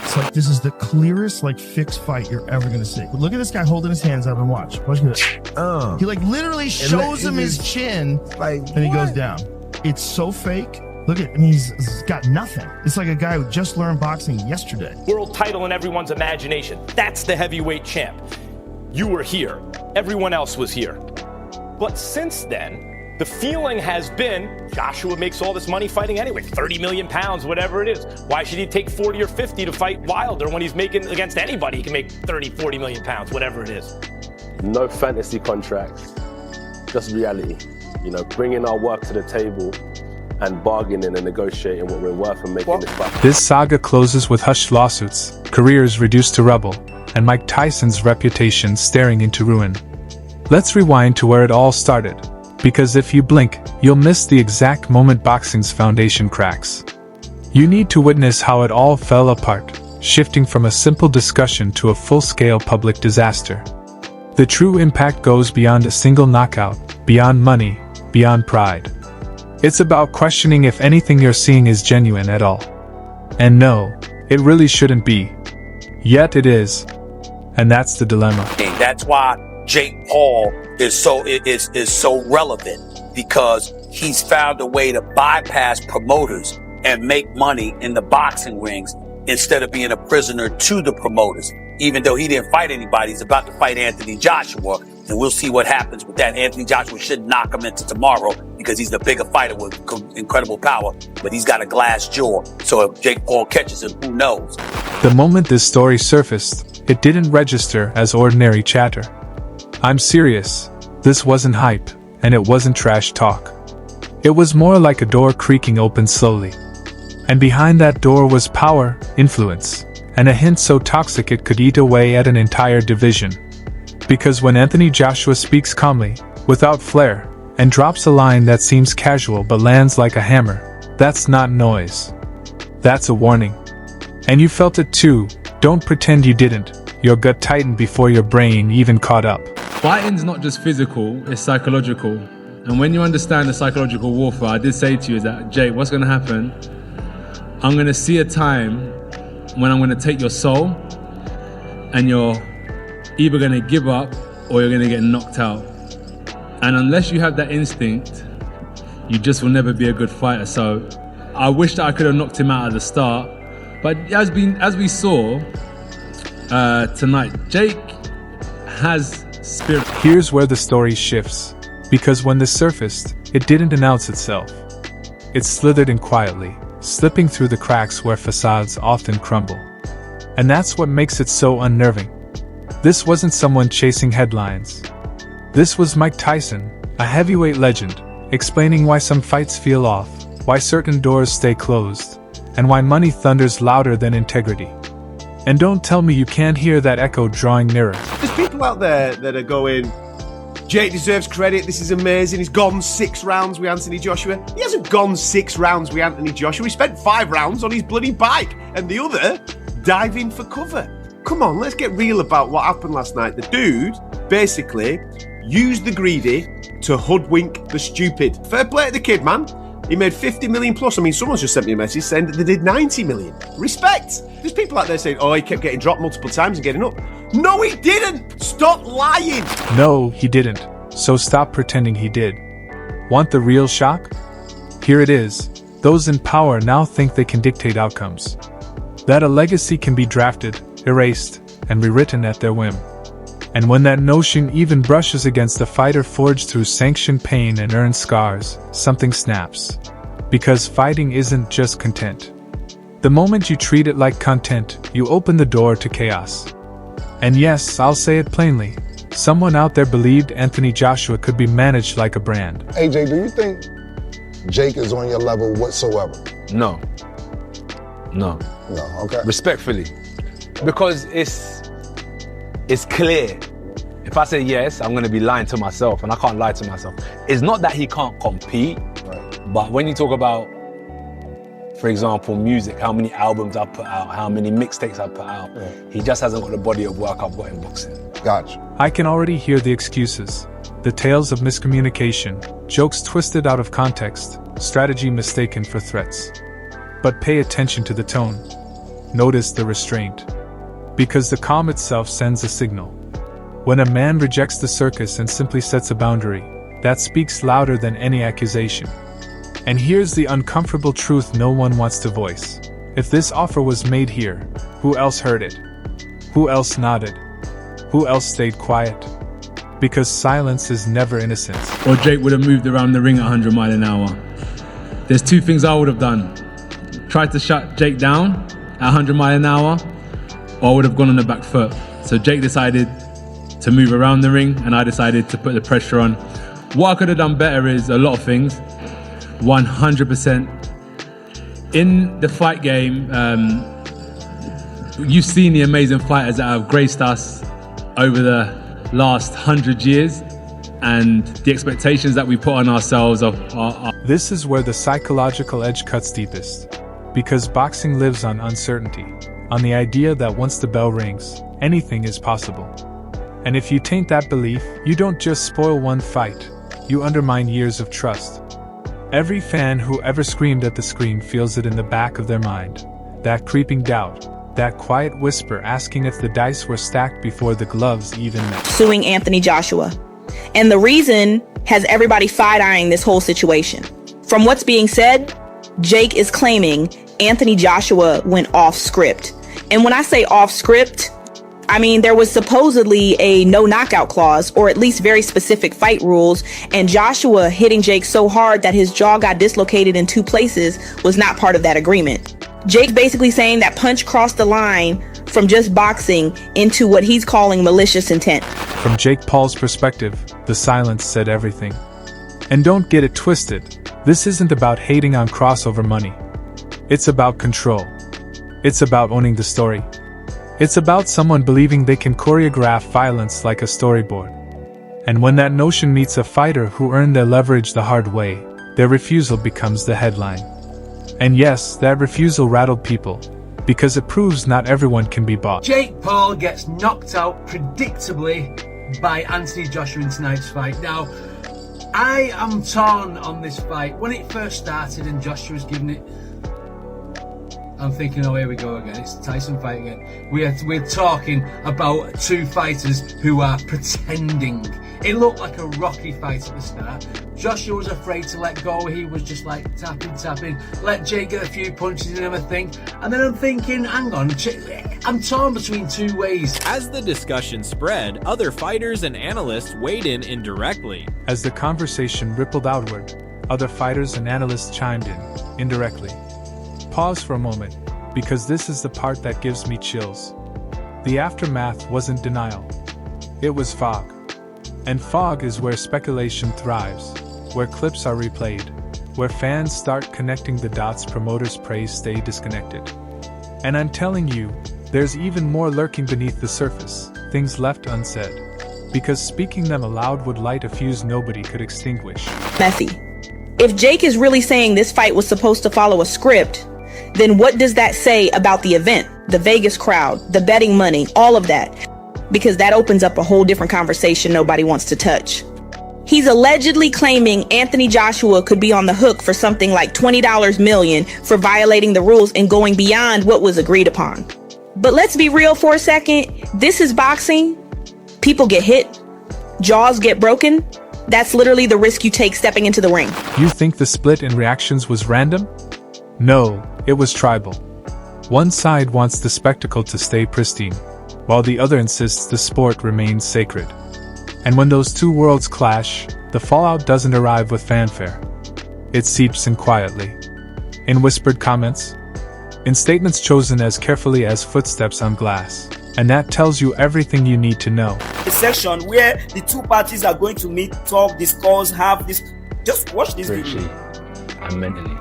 It's like, this is the clearest, like, fixed fight you're ever going to see. But look at this guy holding his hands up and watch. Watch this. He, like, literally shows him his chin, like, and he goes down. It's so fake. Look at, I mean, he's got nothing. It's like a guy who just learned boxing yesterday. World title in everyone's imagination. That's the heavyweight champ. You were here. Everyone else was here. But since then, the feeling has been Joshua makes all this money fighting anyway. 30 million pounds, whatever it is. Why should he take 40 or 50 to fight Wilder when he's making against anybody? He can make 30, 40 million pounds, whatever it is. No fantasy contracts, just reality. You know, bringing our work to the table and bargaining and negotiating what we're worth and making this fight. This saga closes with hushed lawsuits, careers reduced to rubble, and Mike Tyson's reputation staring into ruin. Let's rewind to where it all started, because if you blink, you'll miss the exact moment boxing's foundation cracks. You need to witness how it all fell apart, shifting from a simple discussion to a full-scale public disaster. The true impact goes beyond a single knockout, beyond money, beyond pride. It's about questioning if anything you're seeing is genuine at all. And no, it really shouldn't be. Yet it is. And that's the dilemma. That's why Jake Paul is so relevant, because he's found a way to bypass promoters and make money in the boxing rings instead of being a prisoner to the promoters. Even though he didn't fight anybody, he's about to fight Anthony Joshua, and we'll see what happens with that. Anthony Joshua should knock him into tomorrow because he's the bigger fighter with incredible power, but he's got a glass jaw. So if Jake Paul catches him, who knows? The moment this story surfaced, it didn't register as ordinary chatter. I'm serious, this wasn't hype, and it wasn't trash talk. It was more like a door creaking open slowly. And behind that door was power, influence, and a hint so toxic it could eat away at an entire division. Because when Anthony Joshua speaks calmly, without flair, and drops a line that seems casual but lands like a hammer, that's not noise. That's a warning. And you felt it too. Don't pretend you didn't. Your gut tightened before your brain even caught up. Fighting's not just physical, it's psychological. And when you understand the psychological warfare, I did say to you is that, Jake, what's going to happen? I'm going to see a time when I'm going to take your soul and you're either going to give up or you're going to get knocked out. And unless you have that instinct, you just will never be a good fighter. So I wish that I could have knocked him out at the start. But as we saw tonight, Jake has spirit. Here's where the story shifts. Because when this surfaced, it didn't announce itself. It slithered in quietly, slipping through the cracks where facades often crumble. And that's what makes it so unnerving. This wasn't someone chasing headlines. This was Mike Tyson, a heavyweight legend, explaining why some fights feel off, why certain doors stay closed, and why money thunders louder than integrity. And don't tell me you can't hear that echo drawing nearer. There's people out there that are going, Jake deserves credit, this is amazing, he's gone 6 rounds with Anthony Joshua. He hasn't gone 6 rounds with Anthony Joshua, he spent 5 rounds on his bloody bike, and the other diving for cover. Come on, let's get real about what happened last night. The dude basically used the greedy to hoodwink the stupid. Fair play to the kid, man. He made 50 million plus. I mean, someone's just sent me a message saying that they did 90 million. Respect. There's people out there saying, oh, he kept getting dropped multiple times and getting up. No, he didn't. Stop lying. No, he didn't. So stop pretending he did. Want the real shock? Here it is. Those in power now think they can dictate outcomes. That a legacy can be drafted, erased, and rewritten at their whim. And when that notion even brushes against a fighter forged through sanctioned pain and earned scars, something snaps. Because fighting isn't just content. The moment you treat it like content, you open the door to chaos. And yes, I'll say it plainly, someone out there believed Anthony Joshua could be managed like a brand. AJ, do you think Jake is on your level whatsoever? No, okay. Respectfully. Because it's clear. If I say yes, I'm going to be lying to myself, and I can't lie to myself. It's not that he can't compete, right. But when you talk about, for example, music, how many albums I've put out, how many mixtapes I've put out, he just hasn't got the body of work I've got in boxing. Gotcha. I can already hear the excuses, the tales of miscommunication, jokes twisted out of context, strategy mistaken for threats. But pay attention to the tone. notice the restraint. Because the calm itself sends a signal. When a man rejects the circus and simply sets a boundary, that speaks louder than any accusation. And here's the uncomfortable truth no one wants to voice. If this offer was made here, who else heard it? Who else nodded? Who else stayed quiet? Because silence is never innocent. Or Jake would have moved around the ring at 100 miles an hour. There's two things I would have done. Tried to shut Jake down at 100 miles an hour, or I would have gone on the back foot. So Jake decided to move around the ring, and I decided to put the pressure on. What I could have done better is a lot of things. 100%. In the fight game, you've seen the amazing fighters that have graced us over the last 100 years, and the expectations that we put on ourselves are. This is where the psychological edge cuts deepest. Because boxing lives on uncertainty, on the idea that once the bell rings, anything is possible. And if you taint that belief, you don't just spoil one fight, you undermine years of trust. Every fan who ever screamed at the screen feels it in the back of their mind. That creeping doubt, that quiet whisper asking if the dice were stacked before the gloves even met. Suing Anthony Joshua. And the reason has everybody side-eyeing this whole situation. From what's being said, Jake is claiming Anthony Joshua went off script. And when I say off script, I mean, there was supposedly a no knockout clause, or at least very specific fight rules, and Joshua hitting Jake so hard that his jaw got dislocated in 2 places was not part of that agreement. Jake's basically saying that punch crossed the line from just boxing into what he's calling malicious intent. From Jake Paul's perspective, the silence said everything. And don't get it twisted, this isn't about hating on crossover money. It's about control. It's about owning the story. It's about someone believing they can choreograph violence like a storyboard. And when that notion meets a fighter who earned their leverage the hard way, their refusal becomes the headline. And yes, that refusal rattled people, because it proves not everyone can be bought. Jake Paul gets knocked out predictably by Anthony Joshua in tonight's fight. Now, I am torn on this fight. When it first started and Joshua was giving it, I'm thinking, oh, here we go again. It's a Tyson fight again. We're talking about 2 fighters who are pretending. It looked like a rocky fight at the start. Joshua was afraid to let go. He was just like tapping. Let Jake get a few punches and everything. And then I'm thinking, hang on, I'm torn between 2 ways. As the discussion spread, other fighters and analysts weighed in indirectly. As the conversation rippled outward, other fighters and analysts chimed in, indirectly. Pause for a moment, because this is the part that gives me chills. The aftermath wasn't denial. It was fog. And fog is where speculation thrives, where clips are replayed, where fans start connecting the dots promoters praise stay disconnected. And I'm telling you, there's even more lurking beneath the surface, things left unsaid. Because speaking them aloud would light a fuse nobody could extinguish. Messy. If Jake is really saying this fight was supposed to follow a script, then what does that say about the event, the Vegas crowd, the betting money, all of that? Because that opens up a whole different conversation nobody wants to touch. He's allegedly claiming Anthony Joshua could be on the hook for something like $20 million for violating the rules and going beyond what was agreed upon. But let's be real for a second. This is boxing. People get hit. Jaws get broken. That's literally the risk you take stepping into the ring. You think the split in reactions was random? No, it was tribal. One side wants the spectacle to stay pristine, while the other insists the sport remains sacred. And when those 2 worlds clash, the fallout doesn't arrive with fanfare. It seeps in quietly. In whispered comments, in statements chosen as carefully as footsteps on glass. And that tells you everything you need to know. A section where the 2 parties are going to meet, talk, discuss, have this. Just watch this video. And mentally.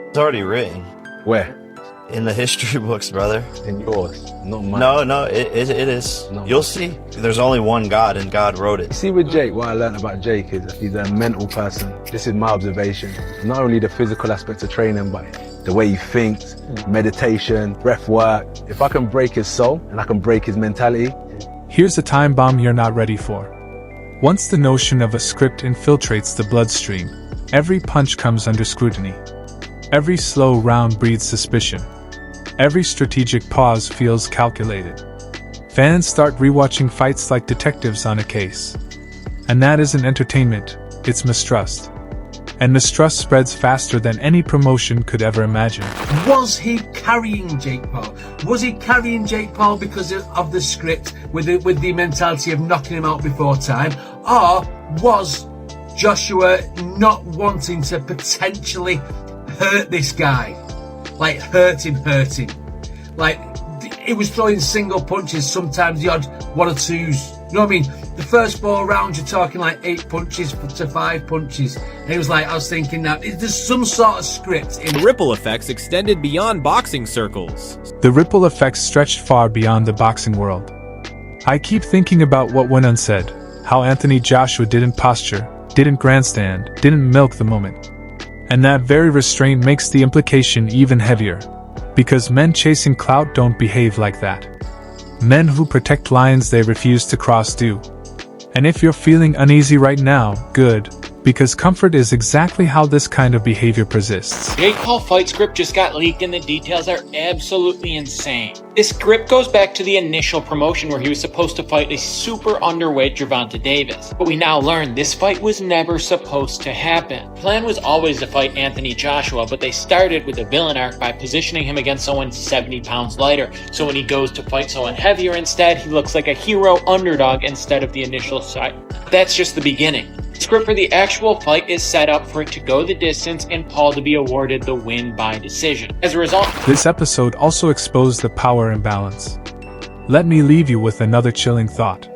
It's already written. Where? In the history books, brother. In yours, not mine. No, it is. No. You'll see. There's only one God, and God wrote it. You see with Jake, what I learned about Jake is that he's a mental person. This is my observation. Not only the physical aspects of training, but the way he thinks, meditation, breath work. If I can break his soul, and I can break his mentality. Here's a time bomb you're not ready for. Once the notion of a script infiltrates the bloodstream, every punch comes under scrutiny. Every slow round breeds suspicion. Every strategic pause feels calculated. Fans start rewatching fights like detectives on a case. And that isn't entertainment, it's mistrust. And mistrust spreads faster than any promotion could ever imagine. Was he carrying Jake Paul? Was he carrying Jake Paul because of the script with the mentality of knocking him out before time? Or was Joshua not wanting to potentially hurt this guy? Like hurt him. Like, it was throwing single punches, sometimes the odd 1 or 2s. You know what I mean? The first 4 rounds, you're talking like 8 punches to 5 punches. And it was like, I was thinking that there's some sort of script in The ripple effects extended beyond boxing circles. The ripple effects stretched far beyond the boxing world. I keep thinking about what went unsaid, how Anthony Joshua didn't posture, didn't grandstand, didn't milk the moment. And that very restraint makes the implication even heavier. Because men chasing clout don't behave like that. Men who protect lines they refuse to cross do. And if you're feeling uneasy right now, good, because comfort is exactly how this kind of behavior persists. Jake Paul fight script just got leaked and the details are absolutely insane. This script goes back to the initial promotion where he was supposed to fight a super underweight Gervonta Davis. But we now learn this fight was never supposed to happen. The plan was always to fight Anthony Joshua, but they started with a villain arc by positioning him against someone 70 pounds lighter. So when he goes to fight someone heavier instead, he looks like a hero underdog instead of the initial side. That's just the beginning. The script for the actual fight is set up for it to go the distance and Paul to be awarded the win by decision. As a result, this episode also exposed the power imbalance. Let me leave you with another chilling thought.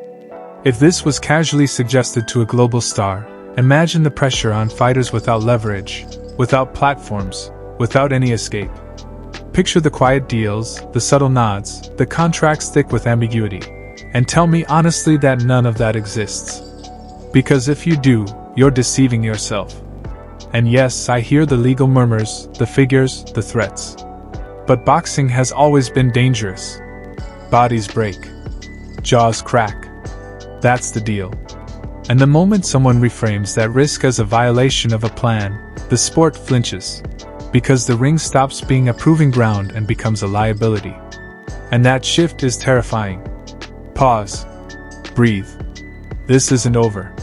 If this was casually suggested to a global star, imagine the pressure on fighters without leverage, without platforms, without any escape. Picture the quiet deals, the subtle nods, the contracts thick with ambiguity, and tell me honestly that none of that exists. Because if you do, you're deceiving yourself. And yes, I hear the legal murmurs, the figures, the threats. But boxing has always been dangerous. Bodies break. Jaws crack. That's the deal. And the moment someone reframes that risk as a violation of a plan, the sport flinches. Because the ring stops being a proving ground and becomes a liability. And that shift is terrifying. Pause. Breathe. This isn't over.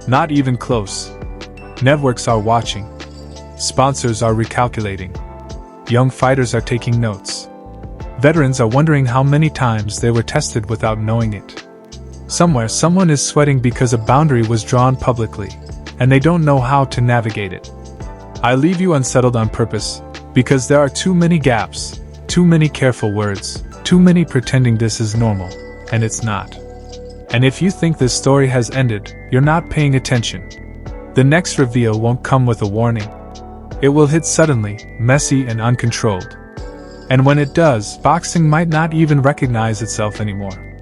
Not even close. Networks are watching. Sponsors are recalculating. Young fighters are taking notes. Veterans are wondering how many times they were tested without knowing it. Somewhere someone is sweating because a boundary was drawn publicly, and they don't know how to navigate it. I leave you unsettled on purpose, because there are too many gaps, too many careful words, too many pretending this is normal, and it's not. And if you think this story has ended, you're not paying attention. The next reveal won't come with a warning. It will hit suddenly, messy and uncontrolled. And when it does, boxing might not even recognize itself anymore.